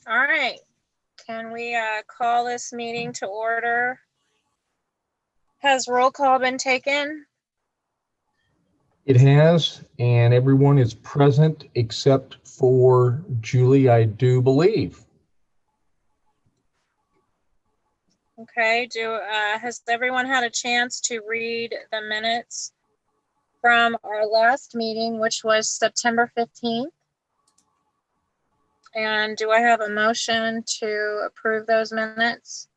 All right, can we call this meeting to order? Has roll call been taken? It has, and everyone is present except for Julie, I do believe. Okay, has everyone had a chance to read the minutes from our last meeting, which was September 15th? And do I have a motion to approve those minutes?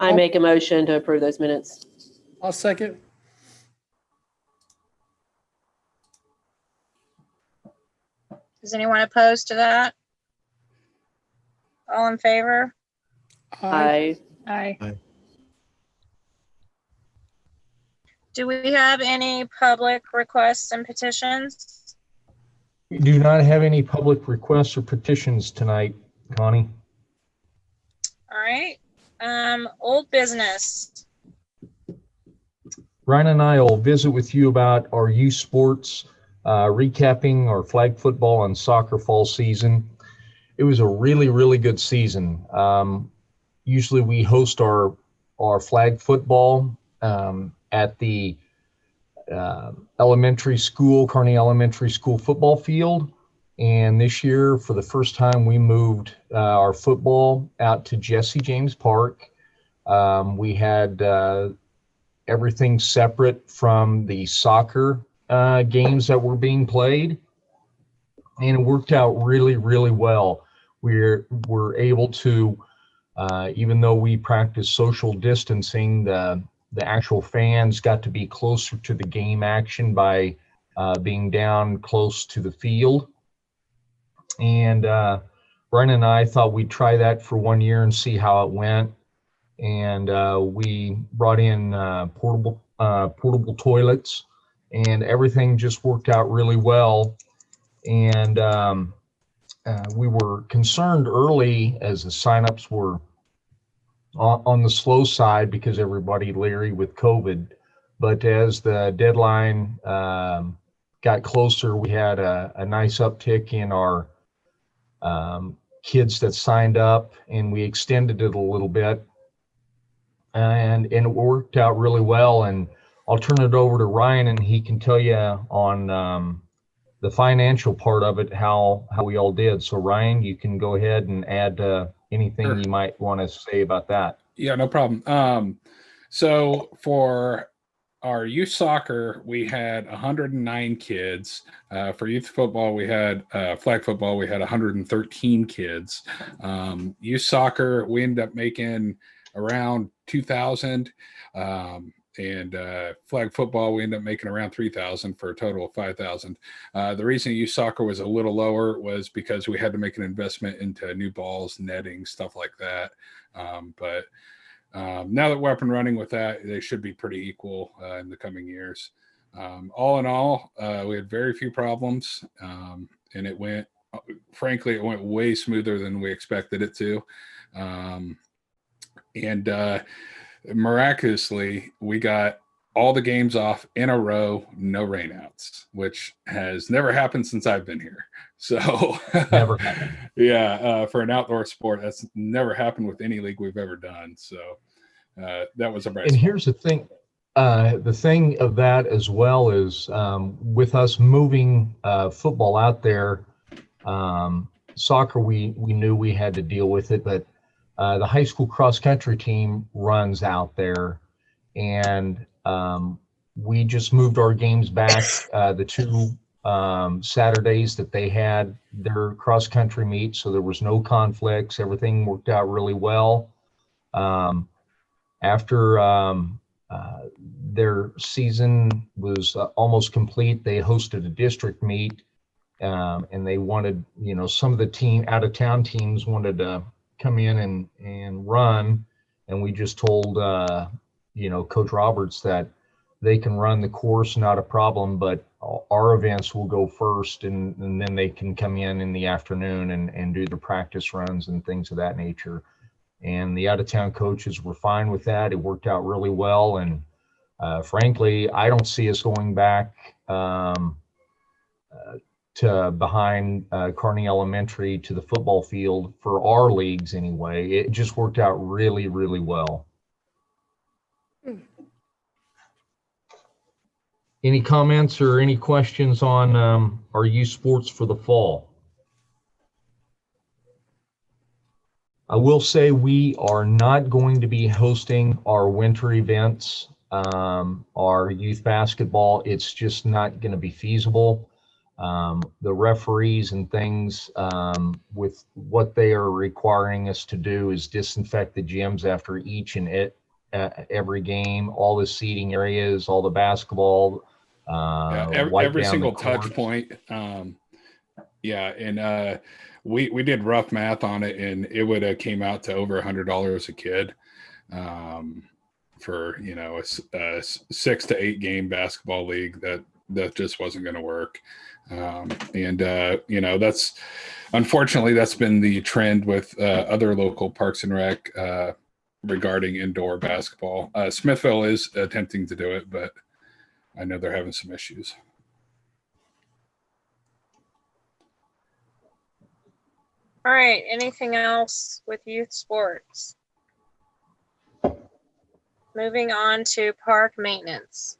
I make a motion to approve those minutes. I'll second. Is anyone opposed to that? All in favor? Aye. Aye. Do we have any public requests and petitions? We do not have any public requests or petitions tonight, Connie. All right. Old business. Ryan and I will visit with you about our youth sports, recapping our flag football and soccer fall season. It was a really, really good season. Usually we host our flag football at the elementary school, Kearney Elementary School football field. And this year, for the first time, we moved our football out to Jesse James Park. We had everything separate from the soccer games that were being played. And it worked out really, really well. We're able to, even though we practice social distancing, the actual fans got to be closer to the game action by being down close to the field. And Brian and I thought we'd try that for 1 year and see how it went. And we brought in portable toilets, and everything just worked out really well. And we were concerned early as the signups were on the slow side because everybody leery with COVID. But as the deadline got closer, we had a nice uptick in our kids that signed up, and we extended it a little bit. And it worked out really well. And I'll turn it over to Ryan, and he can tell you on the financial part of it, how we all did. So Ryan, you can go ahead and add anything Sure. you might want to say about that. Yeah, no problem. So for our youth soccer, we had 109 kids. For youth football, we had flag football, we had 113 kids. Youth soccer, we ended up making around 2,000. And flag football, we ended up making around 3,000 for a total of 5,000. The reason youth soccer was a little lower was because we had to make an investment into new balls, netting, stuff like that. But now that we're up and running with that, they should be pretty equal in the coming years. All in all, we had very few problems, and it went way smoother than we expected it to. And miraculously, we got all the games off in a row, no rainouts, which has never happened since I've been here. So Never happened. Yeah, for an outdoor sport, that's never happened with any league we've ever done. So that was a bright And spot. here's the thing of that as well is with us moving football out there, soccer, we knew we had to deal with it, but the high school cross country team runs out there, and we just moved our games back the two Saturdays that they had their cross country meet, so there was no conflicts. Everything worked out really well. After their season was almost complete, they hosted a district meet, and they wanted, some of the out of town teams wanted to come in and run, and we just told Coach Roberts that they can run the course, not a problem, but our events will go first, and then they can come in the afternoon and do the practice runs and things of that nature. And the out of town coaches were fine with that. It worked out really well, and frankly, I don't see us going back to behind Kearney Elementary to the football field for our leagues anyway. It just worked out really, really well. Any comments or any questions on our youth sports for the fall? I will say we are not going to be hosting our winter events, our youth basketball. It's just not going to be feasible. The referees and things with what they are requiring us to do is disinfect the gyms after each and every game, all the seating areas, all the basketball, wipe every down single the touch courts. point. And we did rough math on it, and it would have came out to over $100 a kid for a 6 to 8 game basketball league. That just wasn't going to work. That's unfortunately that's been the trend with other local parks and rec regarding indoor basketball. Smithville is attempting to do it, but I know they're having some issues. All right, anything else with youth sports? Moving on to park maintenance.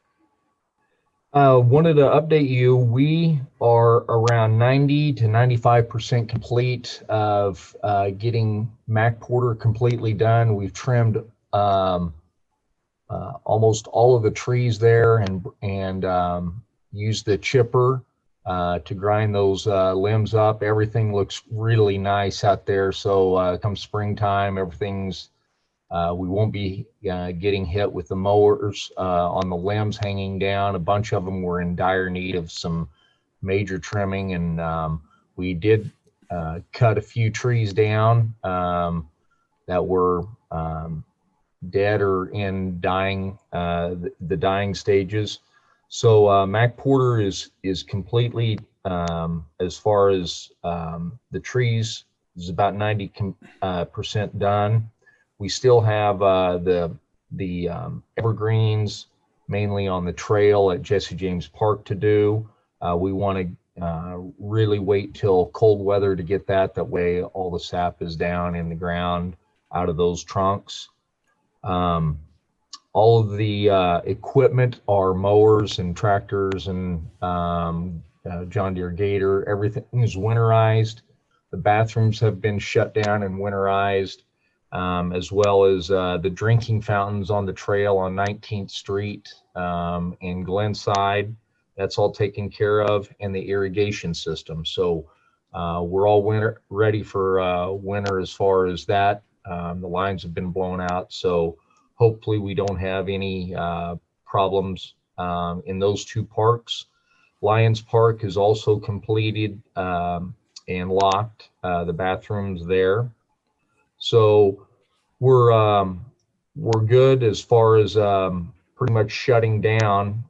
Wanted to update you. We are around 90 to 95% complete of getting Mac Porter completely done. We've trimmed almost all of the trees there and used the chipper to grind those limbs up. Everything looks really nice out there. So come springtime, we won't be getting hit with the mowers on the limbs hanging down. A bunch of them were in dire need of some major trimming, and we did cut a few trees down that were dead or in dying, the dying stages. So Mac Porter is completely, as far as the trees, is about 90% done. We still have the evergreens, mainly on the trail at Jesse James Park, to do. We want to really wait till cold weather to get that. That way all the sap is down in the ground out of those trunks. All of the equipment are mowers and tractors and John Deere Gator. Everything is winterized. The bathrooms have been shut down and winterized. As well as the drinking fountains on the trail on 19th Street in Glenside. That's all taken care of, and the irrigation system. So we're all ready for winter as far as that. The lines have been blown out, so hopefully we don't have any problems in those two parks. Lions Park is also completed and locked, the bathrooms there. So we're good as far as pretty much shutting down.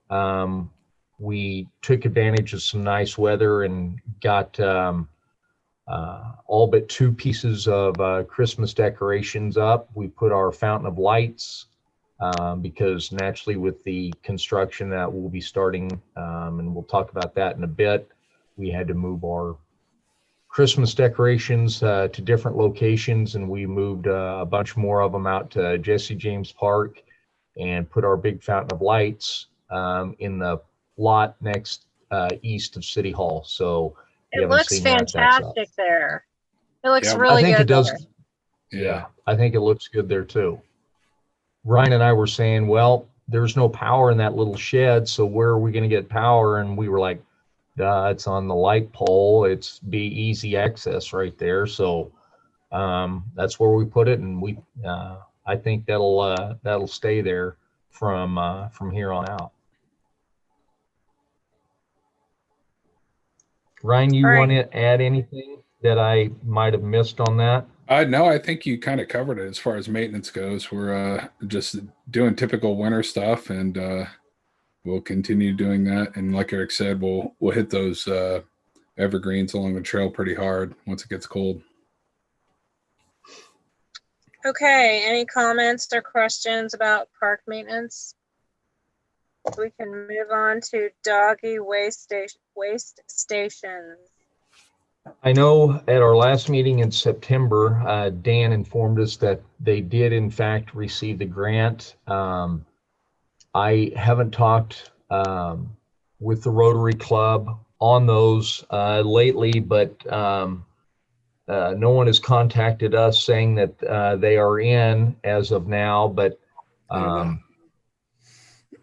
We took advantage of some nice weather and got all but 2 pieces of Christmas decorations up. We put our fountain of lights because naturally with the construction that we'll be starting, and we'll talk about that in a bit, we had to move our Christmas decorations to different locations, and we moved a bunch more of them out to Jesse James Park and put our big fountain of lights in the lot next east of City Hall. So it looks fantastic there. It looks really good. I think it does. There. Yeah, I think it looks good there too. Ryan and I were saying, well, there's no power in that little shed, so where are we going to get power? And we were like, it's on the light pole. It's be easy access right there. So that's where we put it, and I think that'll stay there from here on out. Ryan, you want to add anything that I might have missed on that? No, I think you kind of covered it as far as maintenance goes. We're just doing typical winter stuff, and we'll continue doing that. And like Eric said, we'll hit those evergreens along the trail pretty hard once it gets cold. Okay, any comments or questions about park maintenance? We can move on to doggy waste stations. I know at our last meeting in September, Dan informed us that they did in fact receive the grant. I haven't talked with the Rotary Club on those lately, but no one has contacted us saying that they are in as of now, but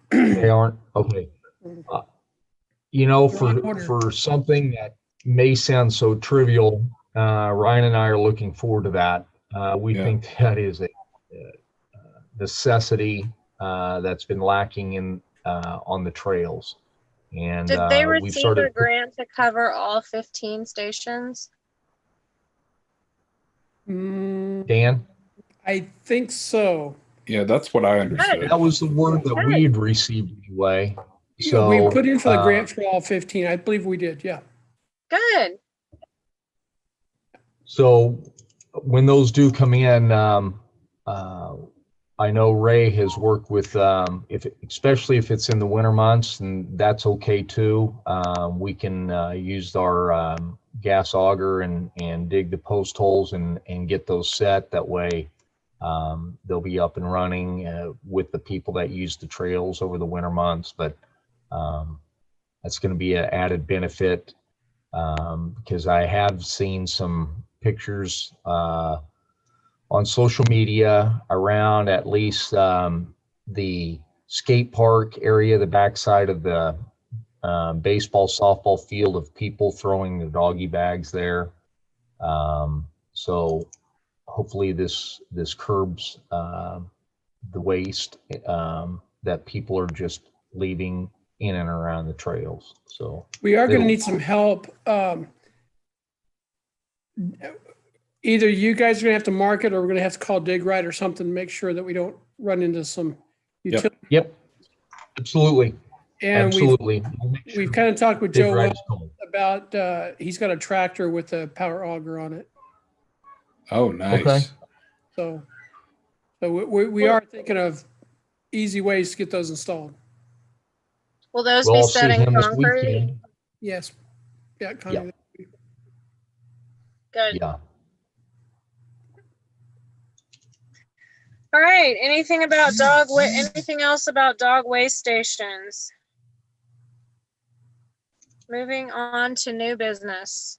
they aren't. Okay. For something that may sound so trivial, Ryan and I are looking forward to that. We think that is a necessity that's been lacking in on the trails. And did they we've receive started a grant to cover all 15 stations? Dan? I think so. Yeah, that's what I understood. That was the word that we had received anyway. So We put in for the grant for all 15. I believe we did. Yeah. Good. So when those do come in, I know Ray has worked with, especially if it's in the winter months, and that's okay too. We can use our gas auger and dig the post holes and get those set. That way they'll be up and running with the people that use the trails over the winter months. But that's going to be an added benefit because I have seen some pictures on social media around at least the skate park area, the backside of the baseball, softball field, of people throwing the doggy bags there. So hopefully this curbs the waste that people are just leaving in and around the trails. So we are going to need some help. Either you guys are going to have to mark it, or we're going to have to call Dig Right or something to make sure that we don't run into some utility. Yep. Absolutely. And Absolutely. we've kind of talked with Joe Right about he's got a tractor with a power auger on it. Oh, nice. Okay. So we are thinking of easy ways to get those installed. Will those We'll be all set see in him this concrete? weekend. Yes. Yeah. Connie. Good. Yeah. All right. Anything else about dog waste stations? Moving on to new business.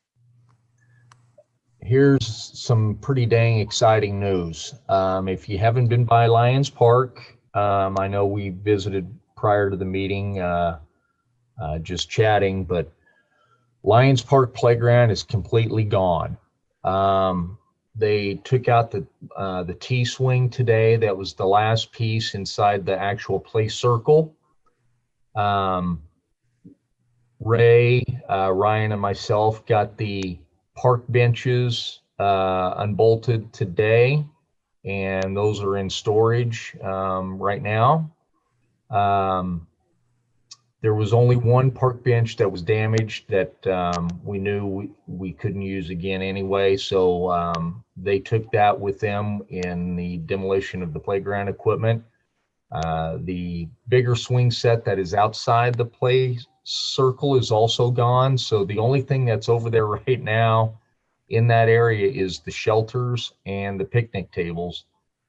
Here's some pretty dang exciting news. If you haven't been by Lions Park, I know we visited prior to the meeting, just chatting, but Lions Park playground is completely gone. They took out the T-swing today. That was the last piece inside the actual play circle. Ray, Ryan, and myself got the park benches unbolted today, and those are in storage right now. There was only one park bench that was damaged that we knew we couldn't use again anyway, so they took that with them in the demolition of the playground equipment. The bigger swing set that is outside the play circle is also gone, so the only thing that's over there right now in that area is the shelters and the picnic tables,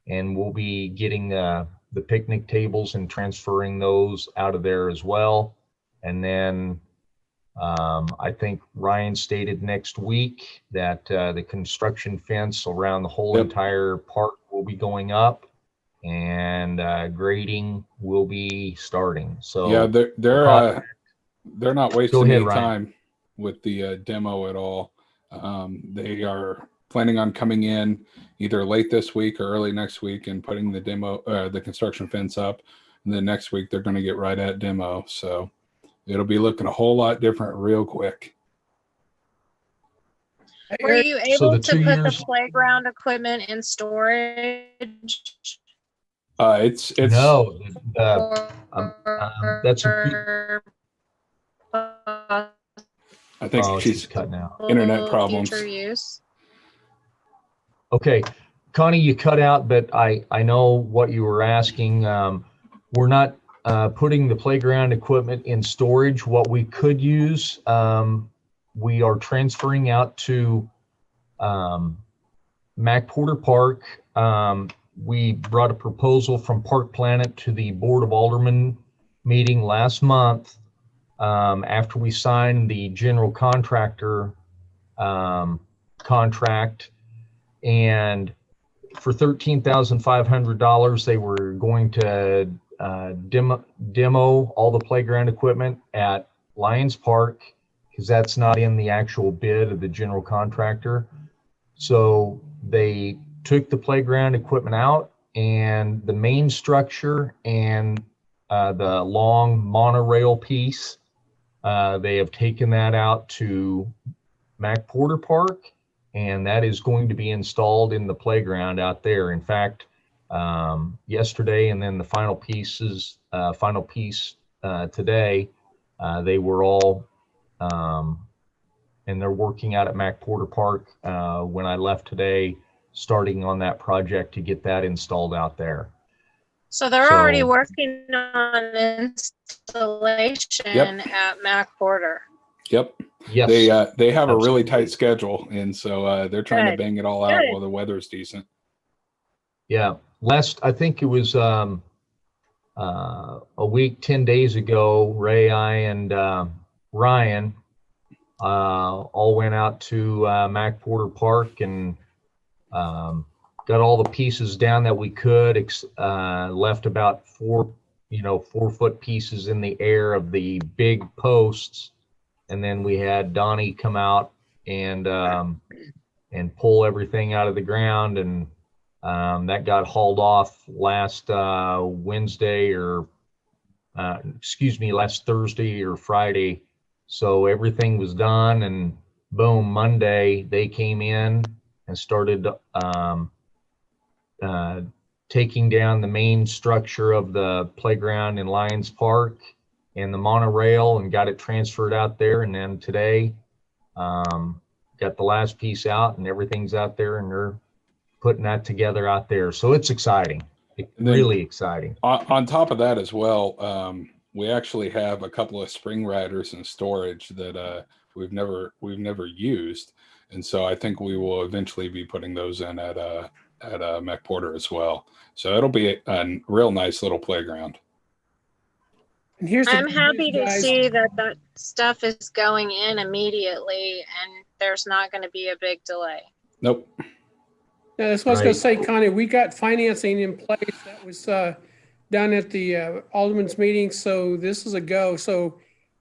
and we'll be getting the picnic tables and transferring those out of there as well. And then I think Ryan stated next week that the construction fence around the whole entire park will be going up, and grading will be starting. So yeah, they're not wasting any time with the demo at all. They are planning on coming in either late this week or early next week and putting the construction fence up. And then next week they're going to get right at demo. So it'll be looking a whole lot different real quick. Were you able to put the playground equipment in storage? It's no. That's a. I think she's cutting out. Internet problems. Future use. Okay, Connie, you cut out, but I know what you were asking. We're not putting the playground equipment in storage. What we could use, we are transferring out to Mac Porter Park. We brought a proposal from Park Planet to the Board of Aldermen meeting last month after we signed the general contractor contract, and for $13,500 they were going to demo all the playground equipment at Lions Park, because that's not in the actual bid of the general contractor. So they took the playground equipment out, and the main structure and the long monorail piece, they have taken that out to Mac Porter Park, and that is going to be installed in the playground out there. In fact, yesterday, and then the final piece today, they were all, and they're working out at Mac Porter Park when I left today, starting on that project to get that installed out there. So they're already working on installation at Mac Porter. Yep. Yes. They have a really Absolutely. tight schedule, and so they're trying to bang it all out while the weather's decent. Yeah. I think it was a week, 10 days ago, Ray, I, and Ryan all went out to Mac Porter Park and got all the pieces down that we could, left about 4-foot pieces in the air of the big posts. And then we had Donnie come out and pull everything out of the ground, and that got hauled off last Thursday or Friday. So everything was done, and boom, Monday they came in and started taking down the main structure of the playground in Lions Park and the monorail, and got it transferred out there. And then today got the last piece out, and everything's out there, and they're putting that together out there. So it's exciting. Really exciting. On top of that as well, we actually have a couple of spring riders in storage that we've never used, and so I think we will eventually be putting those in at Mac Porter as well. So it'll be a real nice little playground. And I'm happy to see that stuff is going in immediately, and there's not going to be a big delay. Nope. Yeah, that's what I was going to say, Connie. We got financing in place that was done at the Alderman's meeting, so this is a go. So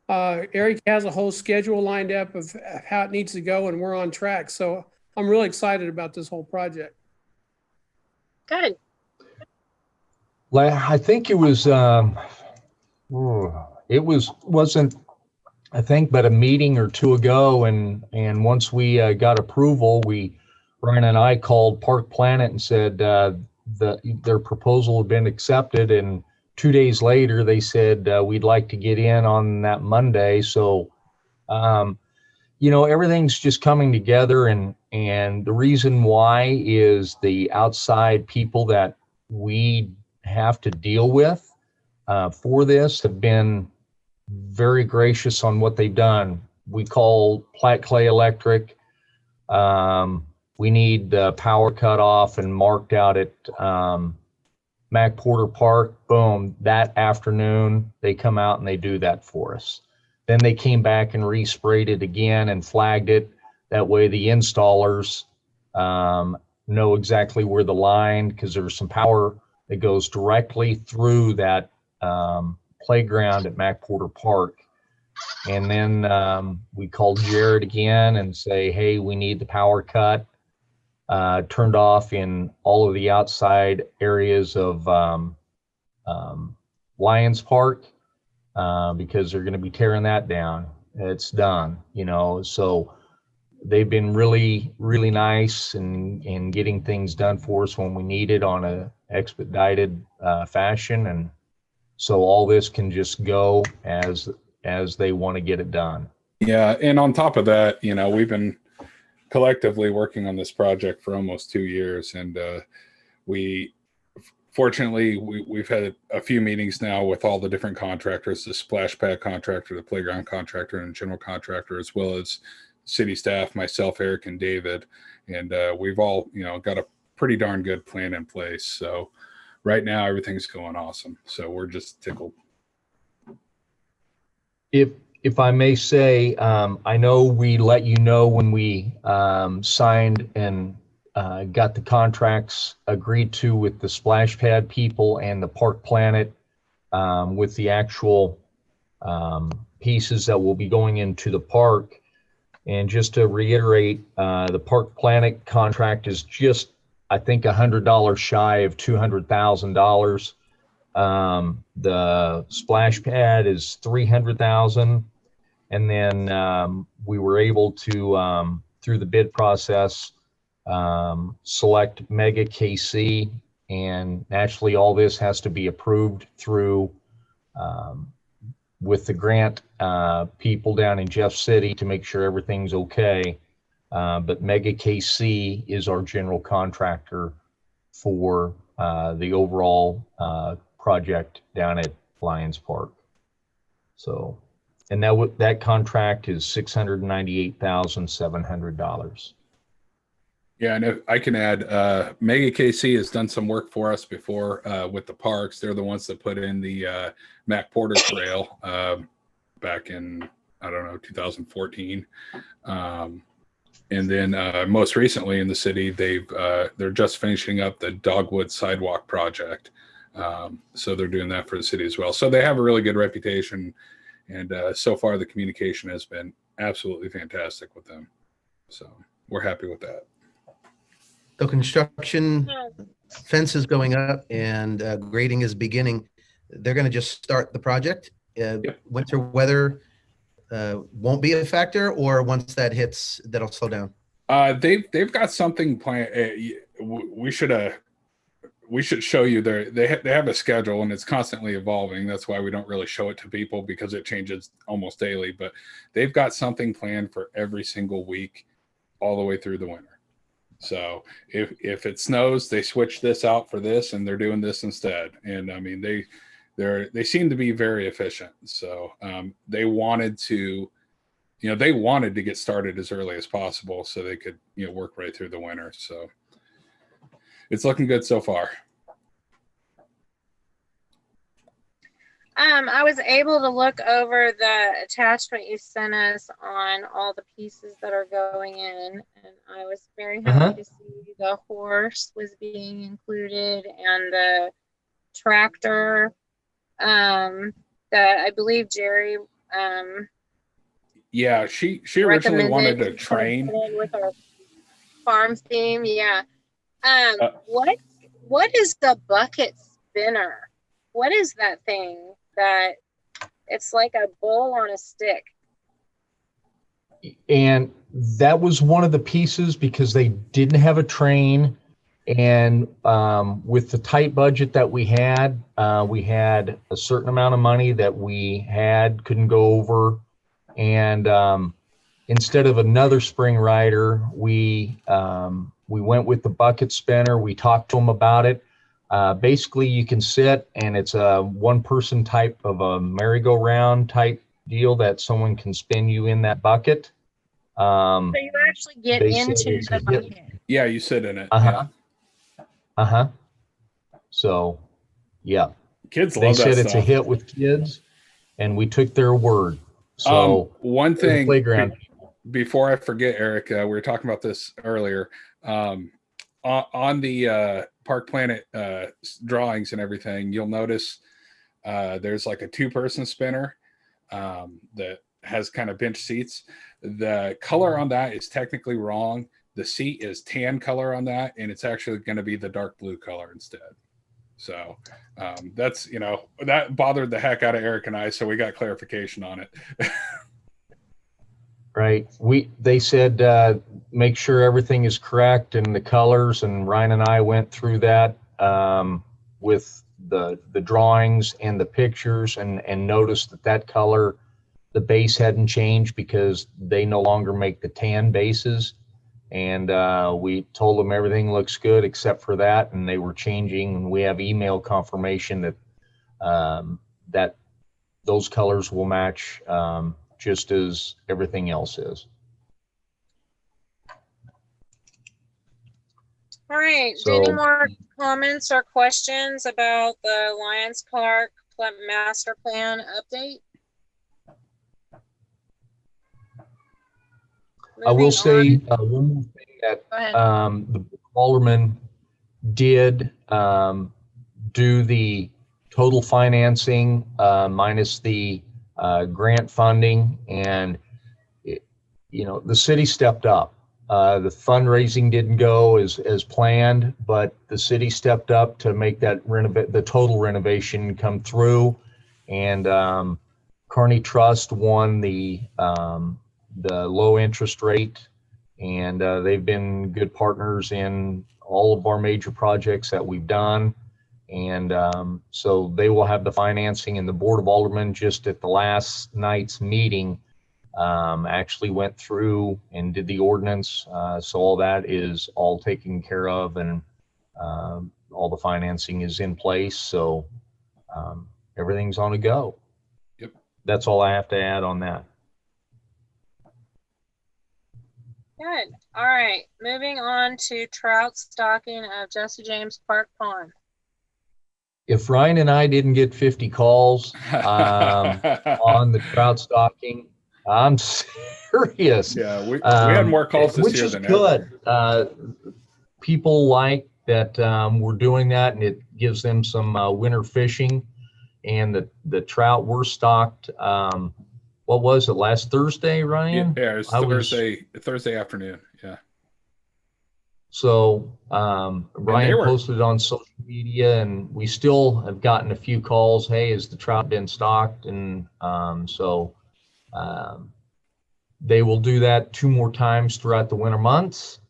Eric has a whole schedule lined up of how it needs to go, and we're on track. So I'm really excited about this whole project. Good. I think it was wasn't I think but a meeting or two ago, and once we got approval, Ryan and I called Park Planet and said their proposal had been accepted, and 2 days later they said we'd like to get in on that Monday. So everything's just coming together, and the reason why is the outside people that we have to deal with for this have been very gracious on what they've done. We call Platte Clay Electric. We need power cut off and marked out at Mac Porter Park. Boom, that afternoon they come out and they do that for us. Then they came back and resprayed it again and flagged it. That way the installers know exactly where the line, because there's some power that goes directly through that playground at Mac Porter Park. And then we called Jared again and say, hey, we need the power cut turned off in all of the outside areas of Lions Park because they're going to be tearing that down. It's done, so they've been really, really nice in getting things done for us when we need it on a expedited fashion. And so all this can just go as they want to get it done. Yeah. And on top of that, we've been collectively working on this project for almost 2 years. And fortunately, we've had a few meetings now with all the different contractors, the splash pad contractor, the playground contractor, and general contractor, as well as city staff, myself, Eric, and David. And we've all, got a pretty darn good plan in place. So right now, everything's going awesome. So we're just tickled. If I may say, I know we let you know when we signed and got the contracts agreed to with the splash pad people and the Park Planet with the actual pieces that will be going into the park. And just to reiterate, the Park Planet contract is just, I think, $100 shy of $200,000. The splash pad is $300,000, and then we were able to through the bid process select Mega KC, and naturally all this has to be approved through with the grant people down in Jeff City to make sure everything's okay. But Mega KC is our general contractor for the overall project down at Lions Park. So, and that contract is $698,700. Yeah, and I can add, Mega KC has done some work for us before with the parks. They're the ones that put in the Mac Porter Trail back in, 2014. And then most recently in the city, they're just finishing up the Dogwood Sidewalk project. So they're doing that for the city as well. So they have a really good reputation. And so far, the communication has been absolutely fantastic with them. So we're happy with that. So construction, fence is going up and grading is beginning. They're going to just start the project. Yep. Winter weather won't be a factor, or once that hits, that'll slow down. They've got something planned. We should show you they have a schedule, and it's constantly evolving. That's why we don't really show it to people, because it changes almost daily. But they've got something planned for every single week, all the way through the winter. So if it snows, they switch this out for this, and they're doing this instead. And I mean, they seem to be very efficient. So they wanted to get started as early as possible so they could work right through the winter. So it's looking good so far. I was able to look over the attachment you sent us on all the pieces that are going in, and I was very happy to see the horse was being included and the tractor that I believe Jerry yeah, she originally wanted a train with our farm theme. Yeah. What is the bucket spinner? What is that thing that it's like a bowl on a stick? And that was one of the pieces, because they didn't have a train, and with the tight budget that we had a certain amount of money that we couldn't go over, and instead of another spring rider, we went with the bucket spinner. We talked to them about it. Basically, you can sit, and it's a one-person type of a merry-go-round type deal that someone can spin you in that bucket. So you actually get into the bucket. Yeah, you sit in it. So, yeah. Kids love they that said stuff. It's a hit with kids, and we took their word. So one thing playground. Before I forget, Eric, we were talking about this earlier. On the Park Planet drawings and everything, you'll notice there's like a two-person spinner that has kind of bench seats. The color on that is technically wrong. The seat is tan color on that, and it's actually going to be the dark blue color instead. So that's, that bothered the heck out of Eric and I, so we got clarification on it. Right. They said make sure everything is correct and the colors, and Ryan and I went through that with the drawings and the pictures, and noticed that color, the base hadn't changed, because they no longer make the tan bases. And we told them everything looks good except for that, and they were changing. And we have email confirmation that that those colors will match just as everything else is. All right. So, Any more comments or questions about the Lions Park master plan update? I will say Moving on. one more thing that Go ahead. the alderman did do the total financing minus the grant funding, and the city stepped up. The fundraising didn't go as planned, but the city stepped up to make that the total renovation come through, and Kearney Trust won the low interest rate, and they've been good partners in all of our major projects that we've done. And so they will have the financing, and the Board of Aldermen just at the last night's meeting actually went through and did the ordinance. So all that is all taken care of, and all the financing is in place. So everything's on a go. Yep. That's all I have to add on that. Good. All right. Moving on to trout stocking of Jesse James Park Pond. If Ryan and I didn't get 50 calls on the trout stocking, I'm serious. Yeah, we had more calls this year than good. ever. People like that we're doing that, and it gives them some winter fishing. And the trout were stocked. What was it, last Thursday, Ryan? Yeah, it was Thursday afternoon. Yeah. So Ryan posted it on social media, and we still have gotten a few calls. Hey, has the trout been stocked? And so they will do that 2 more times throughout the winter months.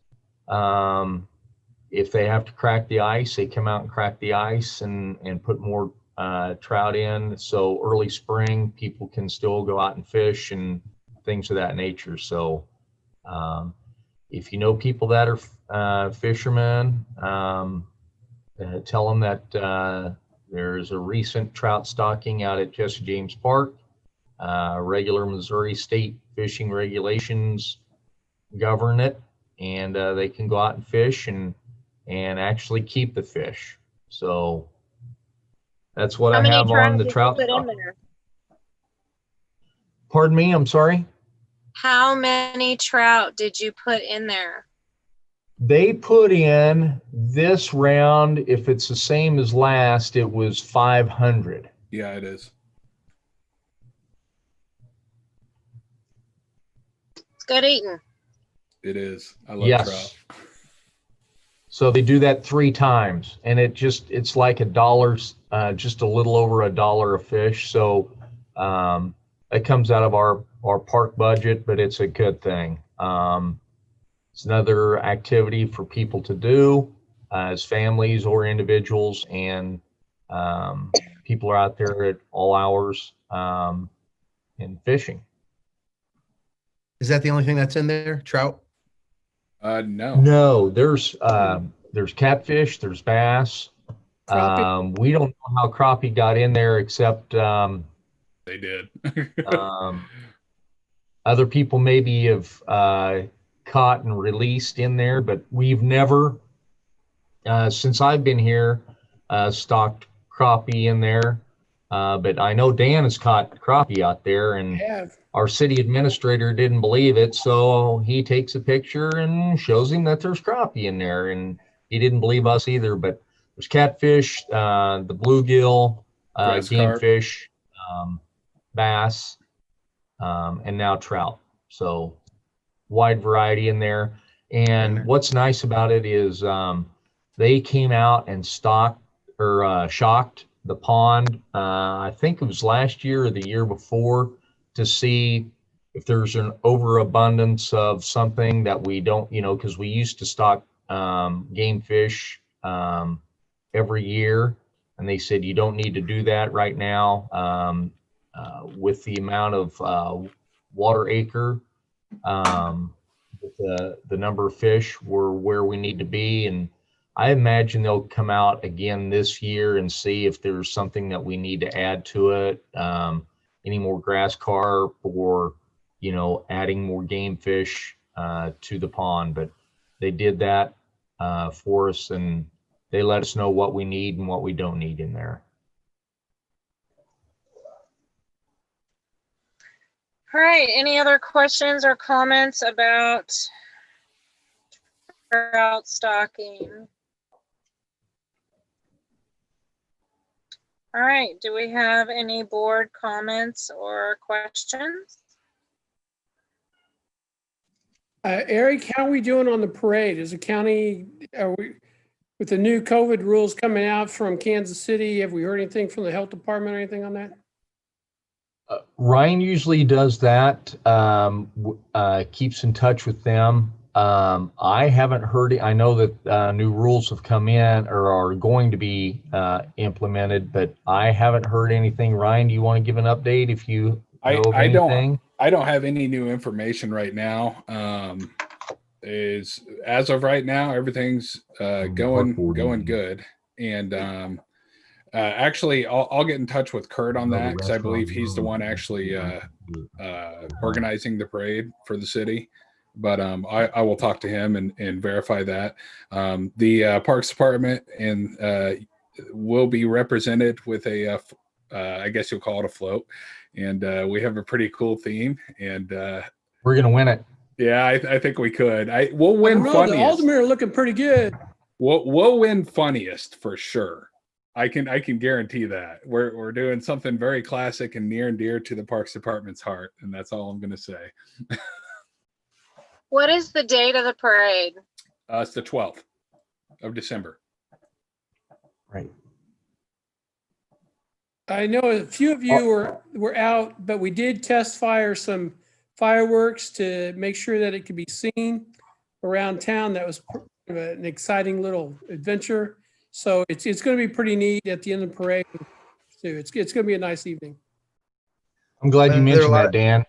If they have to crack the ice, they come out and crack the ice and put more trout in. So early spring, people can still go out and fish and things of that nature. So if you know people that are fishermen, tell them that there's a recent trout stocking out at Jesse James Park. Regular Missouri state fishing regulations govern it, and they can go out and fish and actually keep the fish. So that's what I have on the trout stocking. Pardon me, I'm sorry? How many trout did you put in there? They put in this round, if it's the same as last, it was 500. Yeah, it is. It's good eating. It is. I love trout. So they do that 3 times, and it's like $1, just a little over $1 a fish. So it comes out of our park budget, but it's a good thing. It's another activity for people to do as families or individuals, and people are out there at all hours and fishing. Is that the only thing that's in there? Trout? No, there's catfish, there's bass. We don't know how crappie got in there, except they did. Other people maybe have caught and released in there, but we've never, since I've been here, stocked crappie in there. But I know Dan has caught crappie out there, and our city administrator didn't believe it, so he takes a picture and shows him that there's crappie in there, and he didn't believe us either. But there's catfish, the bluegill, game fish, bass, and now trout. So wide variety in there. And what's nice about it is they came out and shocked the pond. I think it was last year or the year before, to see if there's an overabundance of something that we don't, because we used to stock game fish every year, and they said you don't need to do that right now with the amount of water acre. The the number of fish, we're where we need to be. And I imagine they'll come out again this year and see if there's something that we need to add to it. Any more grass carp or, adding more game fish to the pond. But they did that for us, and they let us know what we need and what we don't need in there. All right, any other questions or comments about trout stocking? All right, do we have any board comments or questions? Eric, how are we doing on the parade? Is the county, with the new COVID rules coming out from Kansas City, have we heard anything from the health department or anything on that? Ryan usually does that, keeps in touch with them. I haven't heard it. I know that new rules have come in or are going to be implemented, but I haven't heard anything. Ryan, do you want to give an update if you know of anything? I don't have any new information right now. As of right now, everything's going good. And actually, I'll get in touch with Kurt on that because I believe he's the one actually organizing the parade for the city. But I will talk to him and verify that. The Parks Department will be represented with a, I guess you'll call it a float. And we have a pretty cool theme. And we're going to win it. Yeah, I think we could. We'll win funniest. The Ultimate are looking pretty good. We'll win funniest for sure. I can guarantee that. We're doing something very classic and near and dear to the Parks Department's heart, and that's all I'm going to say. What is the date of the parade? It's the 12th of December. Right. I know a few of you were out, but we did test fire some fireworks to make sure that it could be seen around town. That was an exciting little adventure. So it's going to be pretty neat at the end of the parade too. It's going to be a nice evening. I'm glad you mentioned that, Dan.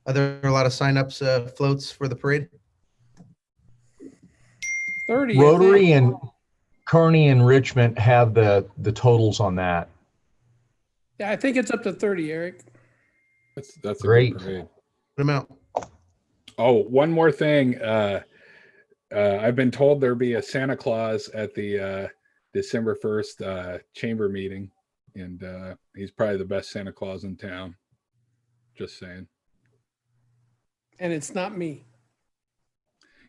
Are there a lot of signups floats for the parade? 30. Rotary and Kearney and Richmond have the totals on that. Yeah, I think it's up to 30, Eric. That's great. A good parade. Put them out. Oh, one more thing. I've been told there'll be a Santa Claus at the December 1st chamber meeting, and he's probably the best Santa Claus in town. Just saying. And it's not me.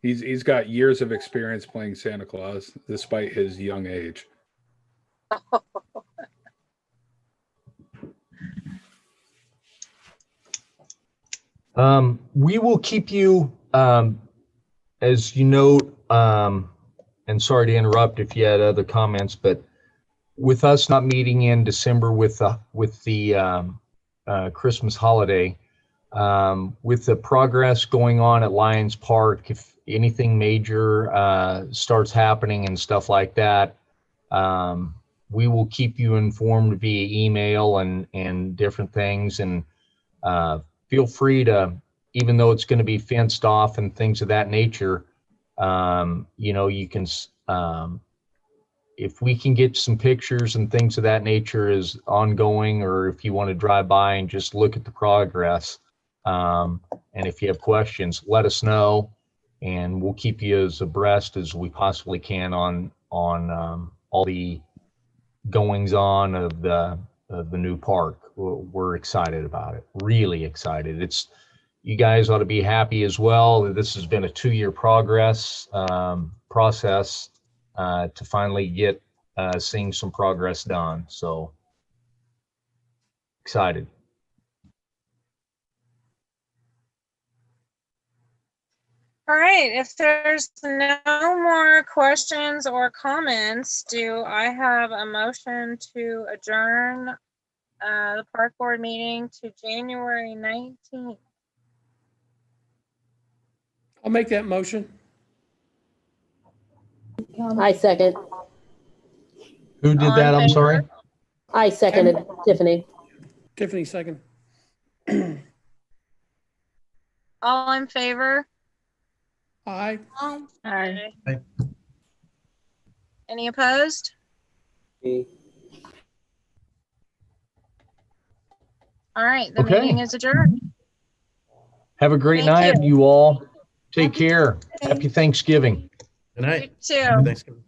He's got years of experience playing Santa Claus, despite his young age. We will keep you, as you note, and sorry to interrupt if you had other comments, but with us not meeting in December with the Christmas holiday, with the progress going on at Lions Park, if anything major starts happening and stuff like that, we will keep you informed via email and different things. And feel free to, even though it's going to be fenced off and things of that nature, you can, if we can get some pictures and things of that nature as ongoing, or if you want to drive by and just look at the progress, and if you have questions, let us know, and we'll keep you as abreast as we possibly can on all the goings on of the new park. We're excited about it, really excited. You guys ought to be happy as well. This has been a 2-year process to finally get seeing some progress done. So excited. All right, if there's no more questions or comments, do I have a motion to adjourn the park board meeting to January 19th? I'll make that motion. I second. Who did that? I'm sorry. I seconded Tiffany. Tiffany second. All in favor? Aye. Aye. Aye. Any opposed? All right, the Okay. meeting is adjourned. Have a great Thank night, you all. Take care. Happy Thanksgiving. Good night. You too. Happy Thanksgiving.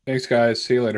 Thanks, guys. See you later.